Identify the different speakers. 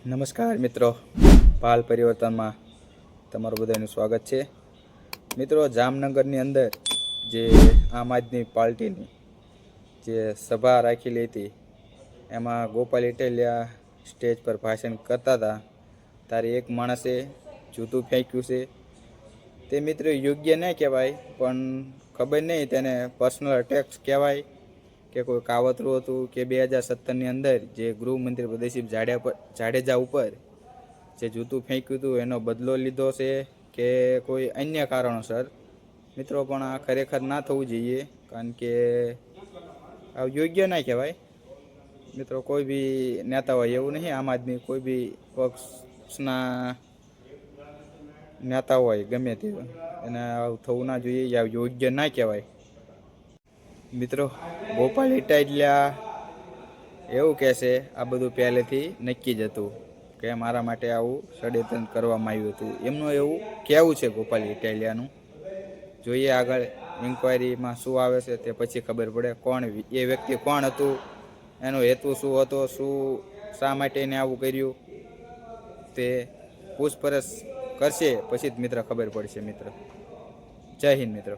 Speaker 1: નમસ્કાર મિત્રો, પાલ પરિવર્તનમાં તમારું બધાનું સ્વાગત છે. મિત્રો, જામનગરની અંદર જે આમ આદમી પાર્ટીની જે સભા રાખેલી હતી એમાં ગોપાલ ઇટાલિયા સ્ટેજ પર ભાષણ કરતા હતા ત્યારે એક માણસે જૂતું ફેંક્યું છે. તે મિત્રો યોગ્ય ન કહેવાય, પણ ખબર નહીં તેને પર્સનલ અટેક્સ કહેવાય કે કોઈ કાવતરું હતું કે 2017ની અંદર જે ગૃહમંત્રી પ્રદીપસિંહ જાડેજા ઉપર જે જૂતું ફેંક્યું હતું એનો બદલો લીધો છે કે કોઈ અન્ય કારણોસર. મિત્રો, પણ આ ખરેખર ના થવું જોઈએ, કારણ કે આ યોગ્ય ના કહેવાય. મિત્રો, કોઈ બી નેતા હોય એવું નહીં, આમ આદમી કોઈ બી પક્ષના નેતા હોય ગમે તે, એને આવું થવું ના જોઈએ, આ યોગ્ય ના કહેવાય. મિત્રો, ગોપાલ ઇટાલિયા એવું કહેશે આ બધું પહેલેથી નક્કી જ હતું કે મારા માટે આવું ષડયંત્ર કરવામાં આવ્યું હતું. એમનું એવું કહેવું છે ગોપાલ ઇટાલિયાનું. જોઈએ આગળ ઇન્ક્વાયરીમાં શું આવે છે તે પછી ખબર પડે કોણ એ વ્યક્તિ કોણ હતું, એનો હેતુ શું હતો, શા માટે એને આવું કર્યું, તે પૂછપરછ કરશે પછી જ મિત્ર ખબર પડશે. મિત્ર, જય હિન્દ મિત્રો.